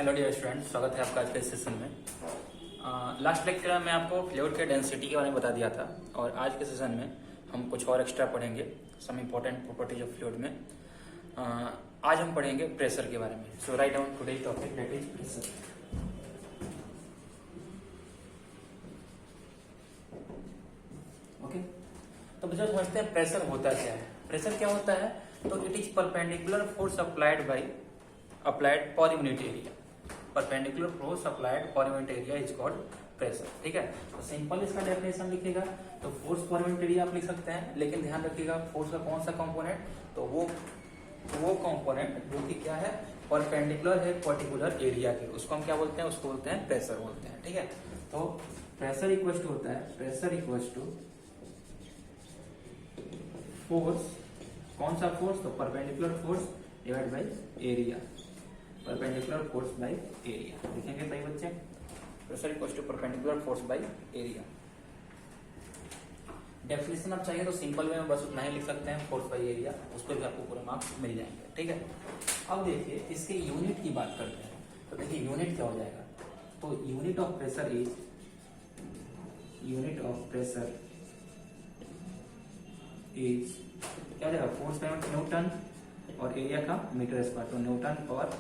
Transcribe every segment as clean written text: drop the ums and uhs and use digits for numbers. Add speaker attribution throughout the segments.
Speaker 1: Hello dear student, स्वागत है आपका आज के सेशन में। लास्ट लेक्चर में मैं आपको फ्लूइड के डेंसिटी के बारे में बता दिया था और आज के सेशन में हम कुछ और एक्स्ट्रा पढ़ेंगे some important properties of fluid में। आज हम पढ़ेंगे प्रेशर के बारे में। So write down today's topic that is pressure. Okay, तो बच्चों समझते हैं प्रेशर होता क्या है। प्रेशर क्या होता है? तो it is perpendicular force applied per unit area. Perpendicular force applied per unit area is called pressure. ठीक है, तो सिंपल इसका डेफिनेशन लिखिएगा तो फोर्स पर यूनिट एरिया आप लिख सकते हैं, लेकिन ध्यान रखिएगा फोर्स का कौन सा कंपोनेंट, तो वो कंपोनेंट जो कि क्या है, परपेंडिकुलर है पर्टिकुलर एरिया के, उसको हम क्या बोलते हैं, उसको बोलते हैं प्रेशर बोलते हैं। ठीक है, तो प्रेशर इक्वल टू होता है, प्रेशर इक्वल टू फोर्स, कौन सा फोर्स, तो perpendicular force divide by area, perpendicular force by area. लिखेंगे सही बच्चे, pressure equal to perpendicular force by area. Definition आप चाहिए तो सिंपल वे में बस उतना ही लिख सकते हैं, फोर्स बाई एरिया, उस पर भी आपको पूरे मार्क्स मिल जाएंगे। ठीक है, अब देखिए इसके यूनिट की बात करते हैं, तो देखिए यूनिट क्या हो जाएगा, तो unit of pressure is, unit of pressure is क्या हो जाएगा, फोर्स बाई न्यूटन और एरिया का मीटर स्क्वायर, तो न्यूटन पर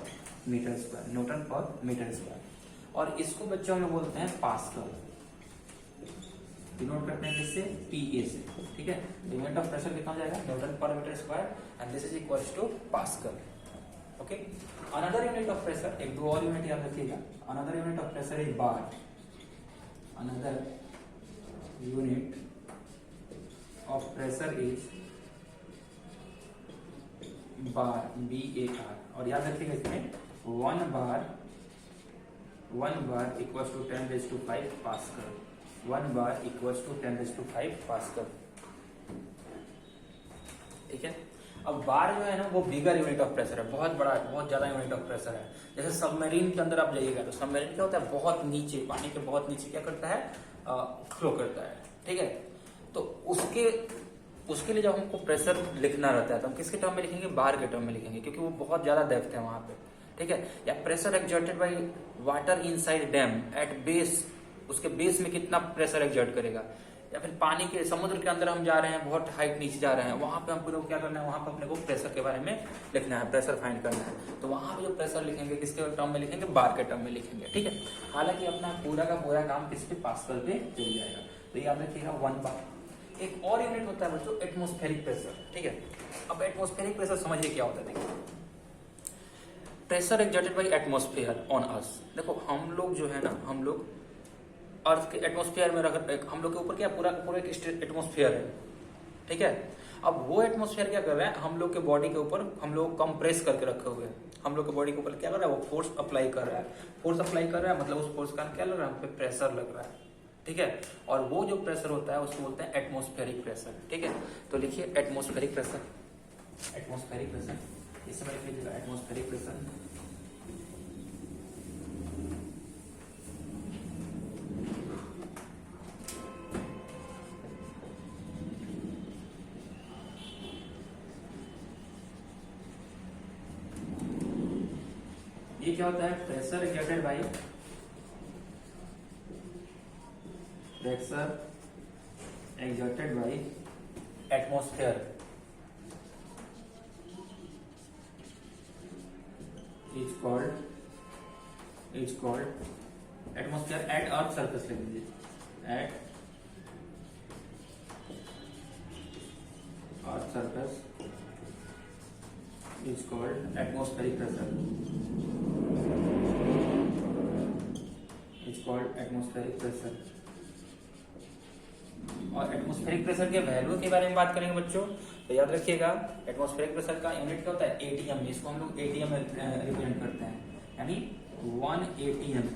Speaker 1: मीटर स्क्वायर, न्यूटन पर मीटर स्क्वायर। और इसको बच्चों में बोलते हैं पास्कल, डिनोट करते हैं किससे, पीए से। ठीक है, यूनिट ऑफ प्रेशर कितना हो जाएगा, न्यूटन पर metre square, and this is equals to pascal. Okay, another unit of pressure, एक दो और यूनिट याद रखिएगा, another unit of pressure is bar, another unit of pressure is bar, BAR, और याद रखिएगा इसमें one bar equals to 10⁵ pascal, 1 bar equals to 10⁵ pascal. ठीक है, अब बार जो है ना वो बिगर यूनिट ऑफ प्रेशर है, बहुत बड़ा, बहुत ज्यादा यूनिट ऑफ प्रेशर है। जैसे सबमरीन के अंदर आप जाइएगा तो सबमरीन क्या होता है, बहुत नीचे, पानी के बहुत नीचे क्या करता है, फ्लो करता है। ठीक है, तो उसके लिए जब हमको प्रेशर लिखना रहता है तो हम किसके टर्म में लिखेंगे, बार के टर्म में लिखेंगे, क्योंकि वो बहुत ज्यादा डेप्थ है वहां पे। ठीक है, या pressure exerted by water inside dam at base, उसके बेस में कितना प्रेशर एक्सर्ट करेगा, या फिर पानी के, समुद्र के अंदर हम जा रहे हैं, बहुत हाइट नीचे जा रहे हैं, वहां पे हमको क्या करना है, वहां पे अपने को प्रेशर के बारे में लिखना है, प्रेशर फाइंड करना है। तो वहां पे जो प्रेशर लिखेंगे किसके टर्म में लिखेंगे, बार के टर्म में लिखेंगे। ठीक है, हालांकि अपना पूरा का पूरा काम किस पे, पास्कल पे चल जाएगा। तो ये आप रखिएगा 1 बार। एक और यूनिट होता है बच्चों, एटमॉस्फेरिक प्रेशर। ठीक है, अब एटमॉस्फेरिक प्रेशर समझिए क्या होता है। देखिए, pressure exerted by atmosphere on earth. देखो हम लोग जो है ना, हम लोग अर्थ के एटमॉस्फेयर में रख, हम लोग के ऊपर क्या पूरा एक एटमॉस्फेयर है। ठीक है, अब वो एटमॉस्फेयर क्या कर रहा है, हम लोग के बॉडी के ऊपर हम लोग कंप्रेस करके रखे हुए हैं, हम लोग के बॉडी के ऊपर क्या कर रहा है, वो फोर्स अप्लाई कर रहा है। फोर्स अप्लाई कर रहा है मतलब उस फोर्स का क्या लग रहा है, हम पे प्रेशर लग रहा है। ठीक है, और वो जो प्रेशर होता है उसको बोलते हैं एटमॉस्फेरिक प्रेशर। ठीक है, तो लिखिए एटमॉस्फेरिक प्रेशर, एटमॉस्फेरिक प्रेशर, इस समय लिख लीजिएगा एटमॉस्फेरिक प्रेशर। ये क्या होता है, pressure exerted by, pressure exerted by atmosphere is called atmosphere at earth surface, लिख लीजिए at earth surface is called atmospheric pressure, is called atmospheric pressure. और एटमॉस्फेरिक प्रेशर के वैल्यू के बारे में बात करेंगे बच्चों, तो याद रखिएगा एटमॉस्फेरिक प्रेशर का यूनिट क्या होता है, ATM, इसको हम लोग ATM में रिप्रेजेंट करते हैं, यानी 1 ATM।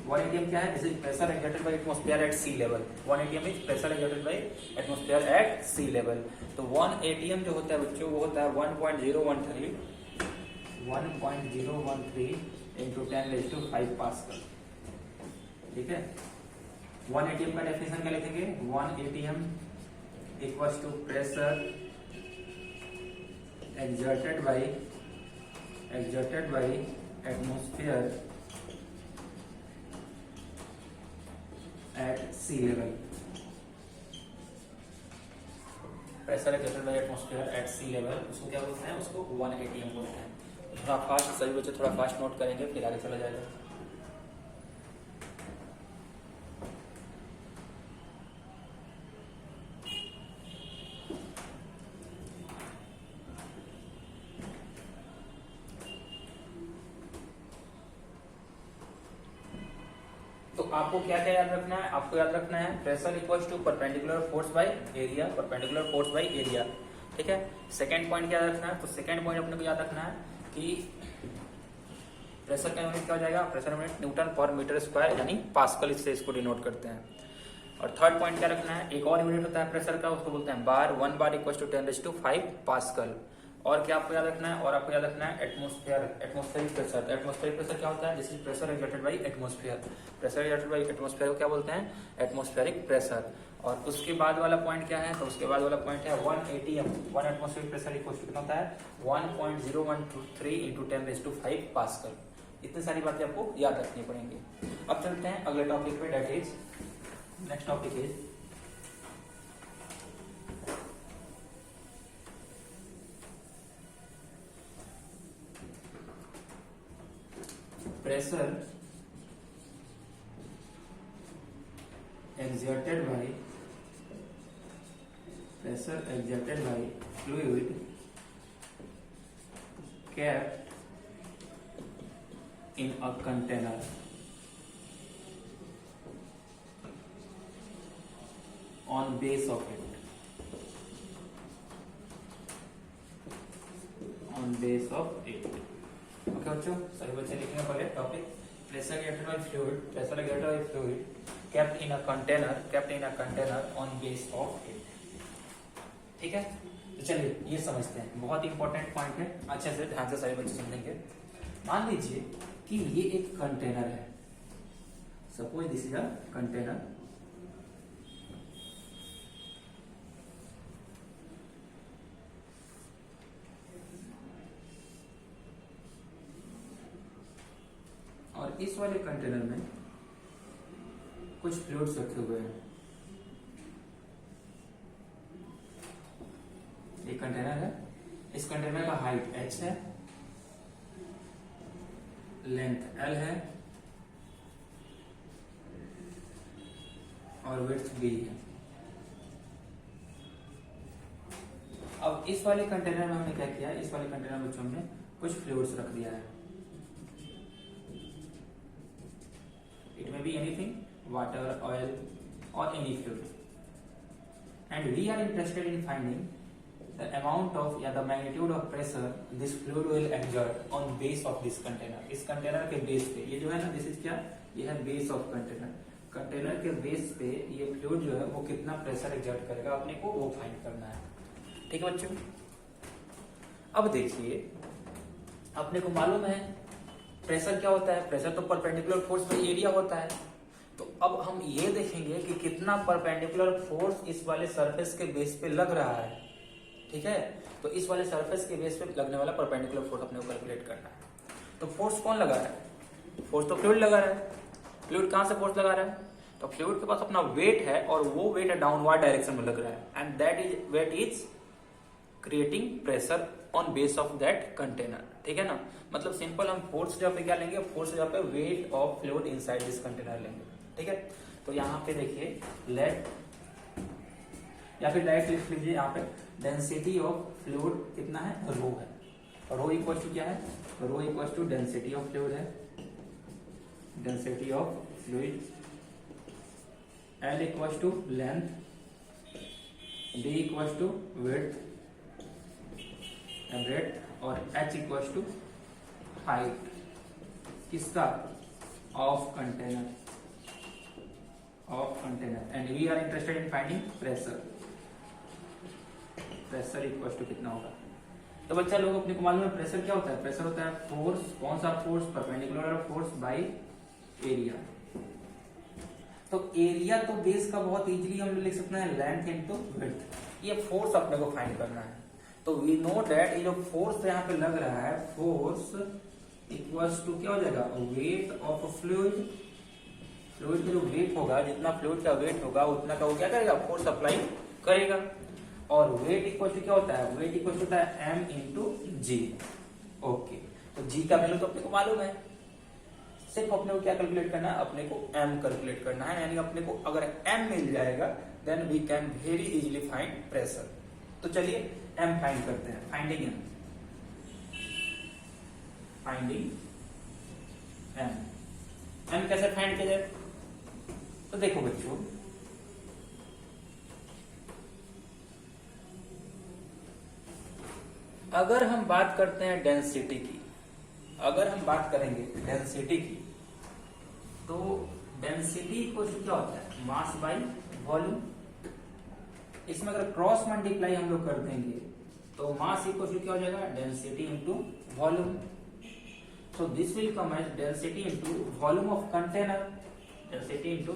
Speaker 1: 1 ATM क्या है, this is pressure exerted by atmosphere at sea level. 1 ATM is pressure exerted by atmosphere at sea level. तो 1 ATM जो होता है बच्चों, वो होता है 1.013 into 10⁵ पास्कल। ठीक है, 1 ATM का डेफिनेशन क्या लिखेंगे, 1 ATM equals to pressure exerted by atmosphere at sea level. Pressure exerted by atmosphere at sea level, उसको क्या बोलते हैं? उसको 1 atm बोलते हैं। थोड़ा फास्ट, सभी बच्चे थोड़ा फास्ट नोट करेंगे, फिर आगे चला जाएगा। तो आपको क्या क्या याद रखना है? आपको याद रखना है pressure equals to perpendicular force by area, perpendicular force by area. ठीक है। सेकंड पॉइंट क्या रखना है? तो सेकंड पॉइंट अपने को याद रखना है कि प्रेशर का यूनिट क्या हो जाएगा? प्रेशर यूनिट न्यूटन पर मीटर स्क्वायर यानी पास्कल, इससे इसको डिनोट करते हैं। और थर्ड पॉइंट क्या रखना है? एक और यूनिट होता है प्रेशर का, उसको बोलते हैं बार। 1 बार इक्वल्स टू 10⁵ पास्कल। और क्या आपको याद रखना है? और आपको याद रखना है atmosphere, atmospheric pressure. Atmospheric pressure क्या होता है? This is pressure exerted by atmosphere. Pressure exerted by atmosphere को क्या बोलते हैं? Atmospheric pressure. और उसके बाद वाला पॉइंट क्या है? तो उसके बाद वाला पॉइंट है 1 atm, 1 atmospheric pressure equal to कितना होता है? 1.0123 × 10⁵ पास्कल। इतनी सारी बातें आपको याद रखनी पड़ेंगी। अब चलते हैं अगले टॉपिक पे, that is next topic is pressure exerted by fluid kept in a container on base of it, okay बच्चों, सभी बच्चे लिखेंगे पहले topic. Pressure exerted bye fluid kept in a container on base of it. ठीक है। तो चलिए ये समझते हैं, बहुत इंपॉर्टेंट पॉइंट है, अच्छे से ध्यान से सभी बच्चे समझेंगे। मान लीजिए कि ये एक कंटेनर है, suppose this is a container. और इस वाले कंटेनर में कुछ फ्लूइड्स रखे हुए हैं। एक कंटेनर है, इस कंटेनर का हाइट h है, लेंथ l है और विड्थ b है। अब इस वाले कंटेनर में हमने क्या किया? इस वाले कंटेनर में हमने कुछ फ्लूइड्स रख दिया है। It may be anything, water, oil or any fluid. And we are interested in finding the amount of या the magnitude of pressure this fluid will exert on base of this container. इस container के base पे, ये जो है ना, this is क्या? ये है बेस ऑफ कंटेनर। कंटेनर के बेस पे ये फ्लूइड जो है वो कितना प्रेशर एक्सर्ट करेगा, अपने को वो फाइंड करना है। ठीक है बच्चों। अब देखिए, अपने को मालूम है प्रेशर क्या होता है? प्रेशर तो परपेंडिकुलर फोर्स बाय एरिया होता है। तो अब हम ये देखेंगे कि कितना परपेंडिकुलर फोर्स इस वाले सरफेस के बेस पे लग रहा है। ठीक है। तो इस वाले सरफेस के बेस पे लगने वाला परपेंडिकुलर फोर्स अपने को कैलकुलेट करना है। तो फोर्स कौन लगा रहा है? फोर्स तो फ्लूइड लगा रहा है। फ्लूइड कहां से फोर्स लगा रहा है? तो फ्लूइड के पास अपना वेट है और वो वेट डाउनवर्ड डायरेक्शन में लग रहा है, and that is weight is creating pressure on base of that container. ठीक है ना। मतलब सिंपल हम फोर्स जगह पे क्या लेंगे? फोर्स जगह पे weight of fluid inside this container लेंगे। ठीक है। तो यहाँ पे देखिए लेट, या फिर डायरेक्ट लिख लीजिए यहाँ पे, डेंसिटी ऑफ फ्लूइड कितना है? रो है। रो इक्वल टू क्या है? Rho equal to density of fluid है, density of fluid. L equal to length, D equal to width and breadth, और h इक्वल टू हाइट किसका? Of container, and we are interested in finding pressure. Pressure equal to कितना होगा? तो बच्चा लोग अपने को मालूम है प्रेशर क्या होता है? प्रेशर होता है फोर्स, कौन सा force? Perpendicular force by area. तो एरिया तो बेस का बहुत इजीली हम लिख सकते हैं लेंथ इनटू विड्थ। ये फोर्स अपने को फाइंड करना है। तो वी नो दैट ये जो फोर्स यहाँ पे लग रहा है, फोर्स इक्वल्स टू क्या हो जाएगा, वेट ऑफ फ्लूइड। फ्लूइड का जो वेट होगा, जितना फ्लूइड का वेट होगा उतना का वो क्या करेगा, फोर्स अप्लाई करेगा। और वेट इक्वल टू क्या होता है, वेट इक्वल टू होता है m इंटू जी। ओके, तो g का वैल्यू तो अपने को मालूम है, सिर्फ अपने को क्या कैलकुलेट करना है, अपने को m कैलकुलेट करना है। यानी अपने को अगर m मिल जाएगा then we can very easily find pressure. तो चलिए m फाइंड करते हैं। फाइंडिंग m, फाइंडिंग m कैसे फाइंड किया जाए, तो देखो बच्चों, अगर हम बात करते हैं डेंसिटी की, अगर हम बात करेंगे डेंसिटी की, तो डेंसिटी को क्या होता है, मास बाय वॉल्यूम। इसमें अगर क्रॉस मल्टीप्लाई हम लोग कर देंगे तो मास इक्वल टू क्या हो जाएगा, density into volume. So this will come as density into volume of container, density into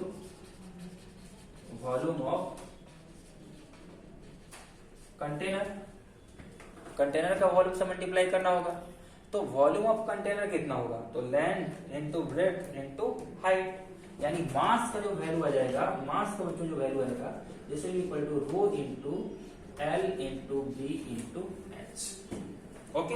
Speaker 1: volume of container. Container का वॉल्यूम से मल्टीप्लाई करना होगा, तो वॉल्यूम ऑफ कंटेनर कितना होगा, तो length into breadth into height. यानी मास का जो वैल्यू आ जाएगा, मास का बच्चों जो वैल्यू आएगा, this will equal to rho into L into B into H. Okay,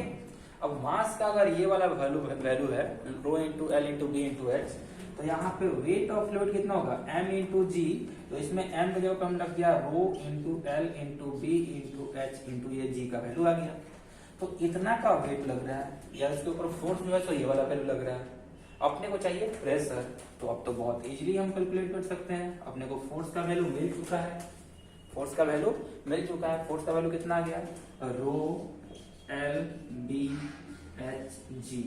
Speaker 1: अब मास का अगर ये वाला वैल्यू है rho into L into B into H, तो यहाँ पे वेट ऑफ फ्लूइड कितना होगा, m इंटू जी। तो इसमें m की जगह पे हम रख दिया rho into L into B into H into ये g का वैल्यू आ गया। तो इतना का वेट लग रहा है, या इसके ऊपर फोर्स जो है तो ये वाला वैल्यू लग रहा है। अपने को चाहिए प्रेशर, तो अब तो बहुत इजीली हम कैलकुलेट कर सकते हैं। अपने को फोर्स का वैल्यू मिल चुका है, फोर्स का वैल्यू मिल चुका है। फोर्स का वैल्यू कितना आ गया, rho L B H G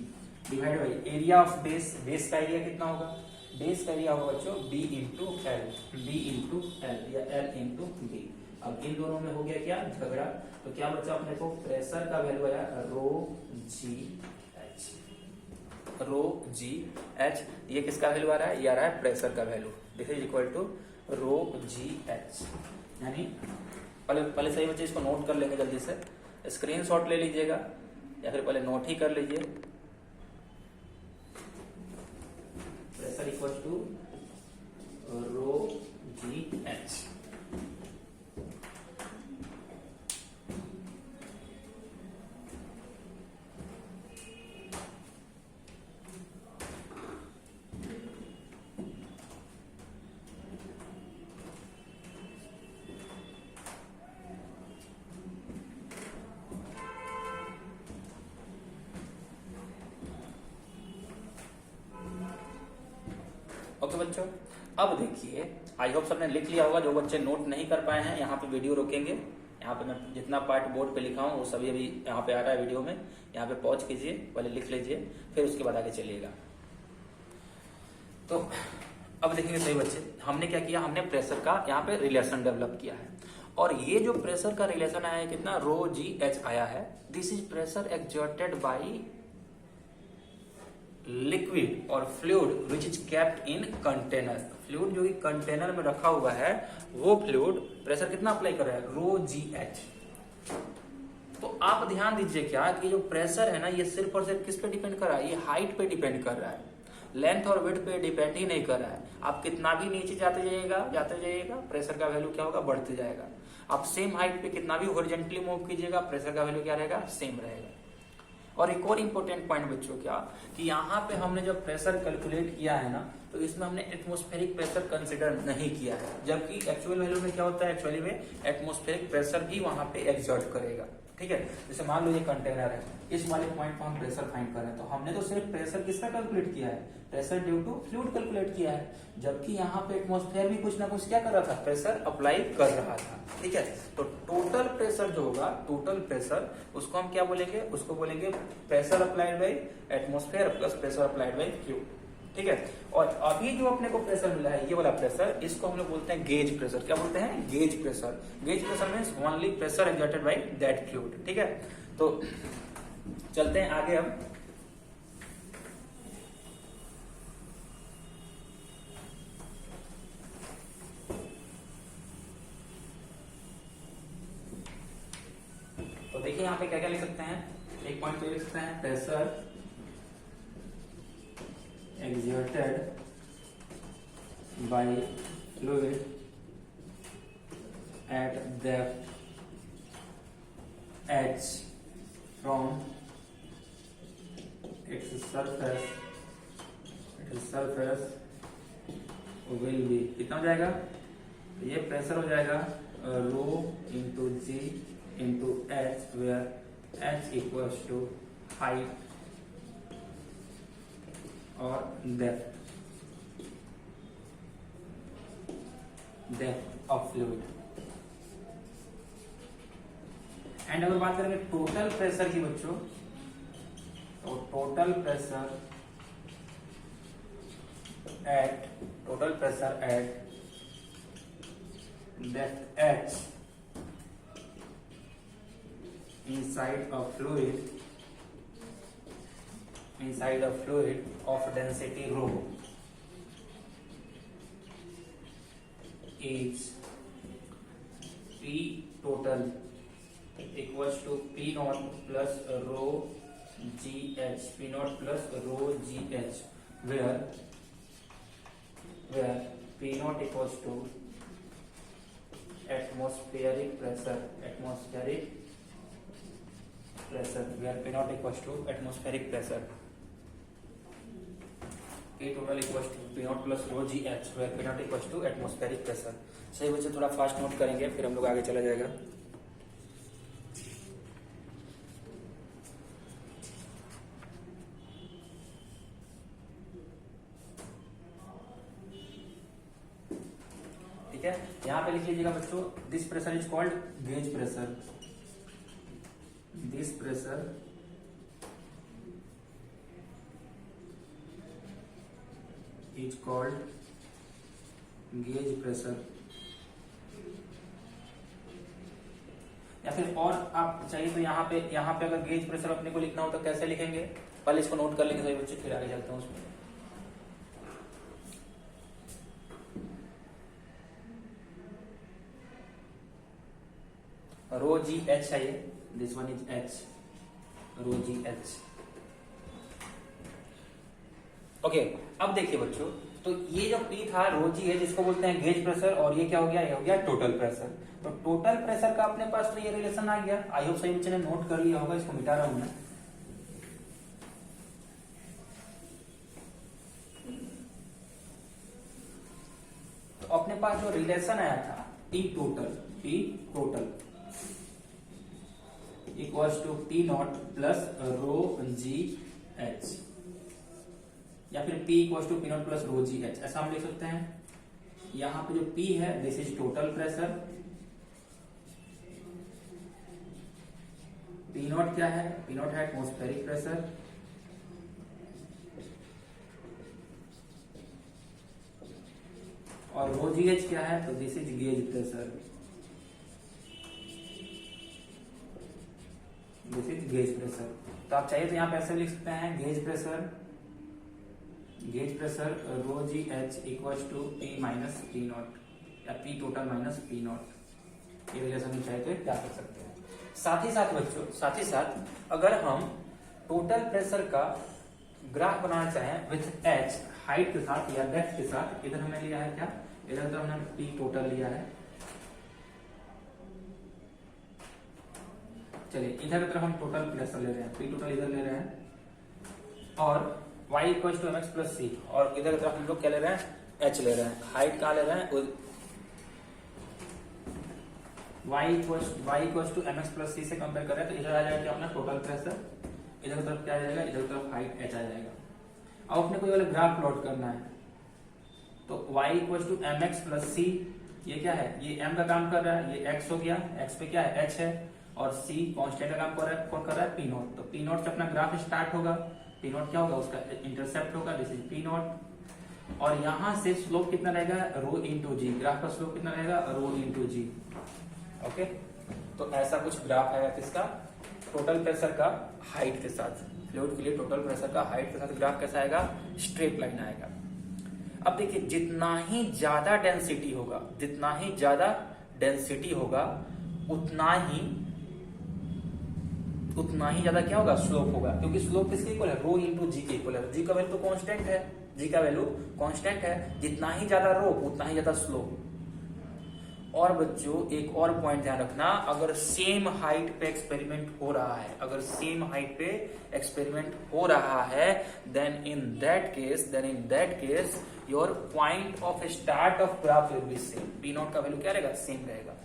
Speaker 1: divide by area of base. Base का एरिया कितना होगा, बेस का एरिया होगा बच्चों B into L, B into L या एल इंटू बी। अब इन दोनों में हो गया क्या, झगड़ा। तो क्या बचा अपने को, प्रेशर का वैल्यू आया रो G H, rho G H. ये किसका वैल्यू आ रहा है, ये आ रहा है प्रेशर का value. This is equal to rho G H. यानी पहले सही बच्चे इसको नोट कर लेंगे, जल्दी से स्क्रीनशॉट ले लीजिएगा या फिर पहले नोट ही कर लीजिए। Pressure equal to rho G H. Okay बच्चों, अब देखिए, आई होप सबने लिख लिया होगा। जो बच्चे नोट नहीं कर पाए हैं, यहाँ पे वीडियो रोकेंगे। यहाँ पे मैं जितना पार्ट बोर्ड पे लिखा हूँ वो सभी अभी यहाँ पे आ रहा है वीडियो में। यहाँ पे पॉज कीजिए, पहले लिख लीजिए, फिर उसके बाद आगे चलिएगा। तो अब देखेंगे सही बच्चे, हमने क्या किया, हमने प्रेशर का यहाँ पे रिलेशन डेवलप किया है। और ये जो प्रेशर का रिलेशन आया है कितना, रो जी एच आया है। This is pressure exerted by liquid और fluid which is kept in container. Fluid जो कि कंटेनर में रखा हुआ है, वो फ्लूइड प्रेशर कितना अप्लाई कर रहा है, रो जी एच। तो आप ध्यान दीजिए क्या कि जो प्रेशर है ना, ये सिर्फ और सिर्फ किस पे डिपेंड कर रहा है, ये हाइट पे डिपेंड कर रहा है, लेंथ और विड्थ पे डिपेंड ही नहीं कर रहा है। आप कितना भी नीचे जाते जाइएगा प्रेशर का वैल्यू क्या होगा, बढ़ते जाएगा। आप सेम हाइट पे कितना भी हॉरिजॉन्टली मूव कीजिएगा, प्रेशर का वैल्यू क्या रहेगा, सेम रहेगा। और एक और इंपॉर्टेंट पॉइंट बच्चों क्या, कि यहाँ पे हमने जब प्रेशर कैलकुलेट किया है ना, तो इसमें हमने एटमॉस्फेरिक प्रेशर कंसिडर नहीं किया है। जबकि एक्चुअल वैल्यू में क्या होता है, एक्चुअली में एटमॉस्फेरिक प्रेशर भी वहां पे एक्सर्ट करेगा। ठीक है, जैसे मान लो ये कंटेनर है, इस वाले पॉइंट पर हम प्रेशर फाइंड कर रहे हैं, तो हमने तो सिर्फ प्रेशर किसका कैलकुलेट किया है, pressure due to fluid calculate किया है। जबकि यहाँ पे एटमॉस्फेयर भी कुछ ना कुछ क्या कर रहा था, प्रेशर अप्लाई कर रहा था। ठीक है, तो टोटल प्रेशर जो होगा, टोटल प्रेशर, उसको हम क्या बोलेंगे, उसको बोलेंगे pressure applied by atmosphere plus pressure applied by fluid. ठीक है, और अभी जो अपने को प्रेशर मिला है, ये वाला प्रेशर, इसको हम लोग बोलते हैं गेज प्रेशर। क्या बोलते हैं, gauge pressure. Gauge pressure means only pressure exerted by that fluid. ठीक है, तो चलते हैं आगे। अब तो देखिए यहाँ पे क्या क्या लिख सकते हैं। एक पॉइंट तो लिख सकते हैं, pressure exerted by fluid at depth h from its surface will be, कितना हो जाएगा? तो ये प्रेशर हो जाएगा rho into G into H, where H equals to height और डेप्थ ऑफ फ्लूइड। एंड अगर बात करेंगे टोटल प्रेशर की बच्चों, तो total pressure at depth h inside a fluid of density rho is P total equals to P naught plus rho GH, P naught plus rho GH, where P naught equals to atmospheric pressure, where P naught equals to atmospheric pressure, P total equals to P naught plus rho GH, where P naught equals to atmospheric pressure। सही बच्चे, थोड़ा fast note करेंगे फिर हम लोग आगे चला जाएगा। ठीक है, यहां पे लिख लीजिएगा बच्चों, this pressure is called gauge pressure. This pressure is called gauge pressure. या फिर और आप चाहिए तो यहाँ पे अगर गेज प्रेशर अपने को लिखना हो तो कैसे लिखेंगे, पहले इसको नोट कर लेंगे सभी बच्चे, फिर आगे चलते हैं उसमें। रो जी एच है ये, this one is H, rho G H. Okay, अब देखिए बच्चों, तो ये जो पी था रो जी एच, इसको बोलते हैं गेज प्रेशर, और ये क्या हो गया, ये हो गया टोटल प्रेशर। तो टोटल प्रेशर का अपने पास तो ये रिलेशन आ गया। आई होप सही बच्चे ने नोट कर लिया होगा, इसको मिटा रहा हूं मैं। तो अपने पास जो रिलेशन आया था P total equals to P not plus rho G H, या फिर P equals to P not plus rho G H, ऐसा हम लिख सकते हैं। यहां पे जो P है this is total pressure, P not क्या है, P नॉट है एटमॉस्फेरिक प्रेशर, और रो जी एच क्या है, तो this is gauge pressure, this is gauge pressure. तो आप चाहिए तो यहाँ पे ऐसे लिख सकते हैं, gauge pressure rho G H equals to P minus P not, या P total minus P not, ये रिलेशन हम चाहे तो क्या कर सकते हैं। साथ ही साथ अगर हम टोटल प्रेशर का ग्राफ बनाना चाहें विथ एच हाइट के साथ या डेप्थ के साथ, इधर हमने लिया है क्या, इधर तो हमने P टोटल लिया है। चलिए इधर की तरफ हम टोटल प्रेशर ले रहे हैं, P टोटल इधर ले रहे हैं, और y equal to mx plus C, और इधर की तरफ हम लोग क्या ले रहे हैं, h ले रहे हैं। हाइट कहाँ ले रहे हैं, y equal to mx plus C से कंपेयर करें तो इधर आ जाएगा अपना टोटल प्रेशर, इधर की तरफ क्या आ जाएगा, इधर की तरफ हाइट h आ जाएगा। अब अपने को ये वाला ग्राफ प्लॉट करना है, तो y equal to mx plus C, ये क्या है, ये m का काम कर रहा है, ये x हो गया, x पे क्या है, h है, और c कांस्टेंट का काम कर रहा है P नॉट। तो P नॉट से अपना ग्राफ स्टार्ट होगा, P नॉट क्या होगा, उसका इंटरसेप्ट होगा, दिस इज P नॉट, और यहां से स्लोप कितना रहेगा, रो इंटू जी, ग्राफ का स्लोप कितना रहेगा, रो इंटू जी। ओके, तो ऐसा कुछ ग्राफ है किसका, टोटल प्रेशर का हाइट के साथ, फ्लूइड के लिए टोटल प्रेशर का हाइट के साथ ग्राफ कैसा आएगा, स्ट्रेट लाइन आएगा। अब देखिए, जितना ही ज्यादा डेंसिटी होगा, उतना ही उतना ही ज्यादा क्या होगा, स्लोप होगा, क्योंकि स्लोप किसके इक्वल है, रो इंटू जी के इक्वल है। जी का वैल्यू तो कांस्टेंट है, जी का वैल्यू कांस्टेंट है, जितना ही ज्यादा रो उतना ही ज्यादा स्लोप। और बच्चों एक और पॉइंट ध्यान रखना, अगर सेम हाइट पे एक्सपेरिमेंट हो रहा है, अगर सेम हाइट पे एक्सपेरिमेंट हो रहा है, then in that case your point of start of graph will be same. P not का वैल्यू क्या रहेगा, सेम रहेगा।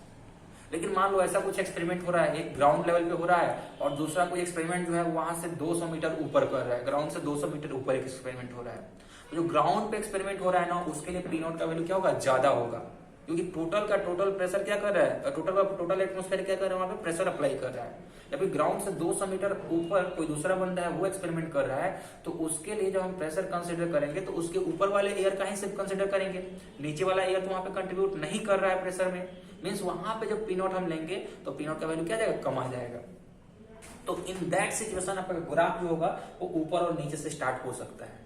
Speaker 1: लेकिन मान लो ऐसा कुछ एक्सपेरिमेंट हो रहा है, एक ग्राउंड लेवल पे हो रहा है और दूसरा कोई एक्सपेरिमेंट जो है वहां से 200 मीटर ऊपर कर रहा है, ग्राउंड से 200 मीटर ऊपर एक एक्सपेरिमेंट हो रहा है। जो ग्राउंड पे एक्सपेरिमेंट हो रहा है ना, उसके लिए पी नॉट का वैल्यू क्या होगा, ज्यादा होगा, क्योंकि टोटल प्रेशर क्या कर रहा है, टोटल एटमॉस्फेयर क्या कर रहा है, वहां पे प्रेशर अप्लाई कर रहा है। जब ग्राउंड से 200 मीटर ऊपर कोई दूसरा बंदा है वो एक्सपेरिमेंट कर रहा है, तो उसके लिए जब हम प्रेशर कंसीडर करेंगे तो उसके ऊपर वाले एयर का ही सिर्फ कंसीडर करेंगे, नीचे वाला एयर तो वहां पे कंट्रीब्यूट नहीं कर रहा है प्रेशर में। मीन्स वहां पे जब पी नॉट हम लेंगे तो पी नॉट का वैल्यू क्या जाएगा, कम आ जाएगा। तो इन दैट सिचुएशन आपका ग्राफ जो होगा वो ऊपर और नीचे से स्टार्ट हो सकता है।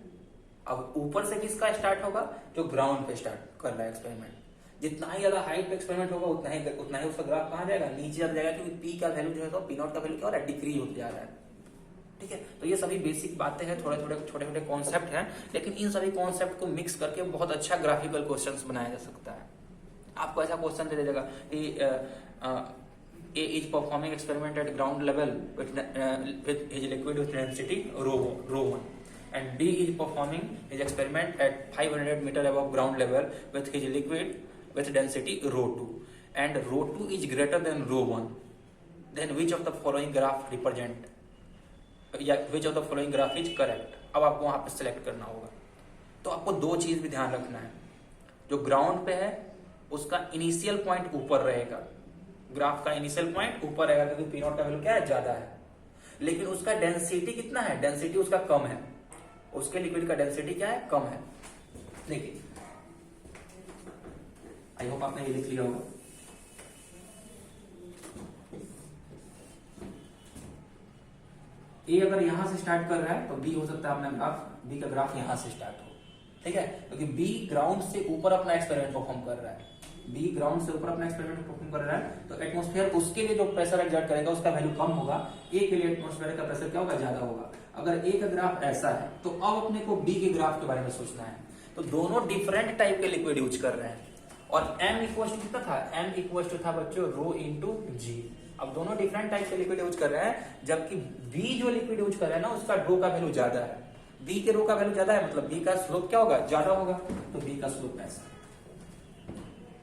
Speaker 1: अब ऊपर से किसका स्टार्ट होगा, जो ग्राउंड पे स्टार्ट कर रहा है एक्सपेरिमेंट। जितना ही ज्यादा हाइट पे एक्सपेरिमेंट होगा उतना ही उसका ग्राफ कहां जाएगा, नीचे ज्यादा जाएगा, क्योंकि पी का वैल्यू जो है तो पी नॉट का वैल्यू क्या हो रहा है, डिक्रीज होते जा रहा है। ठीक है, तो ये सभी बेसिक बातें हैं, थोड़े छोटे कॉन्सेप्ट हैं, लेकिन इन सभी कॉन्सेप्ट को मिक्स करके बहुत अच्छा ग्राफिकल क्वेश्चंस बनाया जा सकता है। आपको ऐसा क्वेश्चन दे देगा कि A is performing experiment at ground level with his liquid with density rho 1, and B is performing his experiment at 500 meter above ground level with his liquid with density rho 2, and rho 2 is greater than rho 1. Then which of the following graph represent, या which of the following graph is correct? अब आपको वहां पे select करना होगा। तो आपको दो चीज भी ध्यान रखना है, जो ग्राउंड पे है उसका इनिशियल पॉइंट ऊपर रहेगा, ग्राफ का इनिशियल पॉइंट ऊपर रहेगा, क्योंकि पी नॉट का वैल्यू क्या है, ज्यादा है। लेकिन उसका डेंसिटी कितना है, डेंसिटी उसका कम है, उसके लिक्विड का डेंसिटी क्या है, कम है। देखिए आई होप आपने ये लिख लिया होगा। ए अगर यहां से स्टार्ट कर रहा है तो बी हो सकता है अपना ग्राफ, बी का ग्राफ यहां से स्टार्ट हो, ठीक है, क्योंकि बी ग्राउंड से ऊपर अपना एक्सपेरिमेंट परफॉर्म कर रहा है, बी ग्राउंड से ऊपर अपना एक्सपेरिमेंट परफॉर्म कर रहा है, तो एटमॉस्फेयर उसके लिए जो प्रेशर एक्सर्ट करेगा उसका वैल्यू कम होगा, ए के लिए एटमॉस्फेयर का प्रेशर क्या होगा, ज्यादा होगा। अगर ए का ग्राफ ऐसा है तो अब अपने को बी के ग्राफ के बारे में सोचना है। तो दोनों डिफरेंट टाइप के लिक्विड यूज कर रहे हैं, और एम इक्वल टू कितना था, एम इक्वल टू था बच्चों रो इंटू जी। अब दोनों डिफरेंट टाइप के लिक्विड यूज कर रहे हैं, जबकि बी जो लिक्विड यूज कर रहा है ना उसका रो का वैल्यू ज्यादा है, बी के रो का वैल्यू ज्यादा है, मतलब बी का स्लोप क्या होगा, ज्यादा होगा, तो बी का स्लोप ऐसा।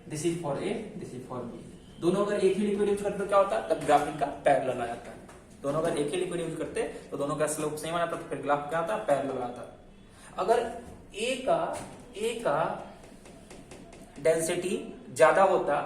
Speaker 1: This is for A, this is for B. दोनों अगर एक ही लिक्विड यूज करते तो क्या होता, तब ग्राफ इनका पैरेलल आ जाता है। दोनों अगर एक ही लिक्विड यूज करते तो दोनों का स्लोप सेम आ जाता, तो फिर ग्राफ क्या आता, पैरेलल आता। अगर ए का डेंसिटी ज्यादा होता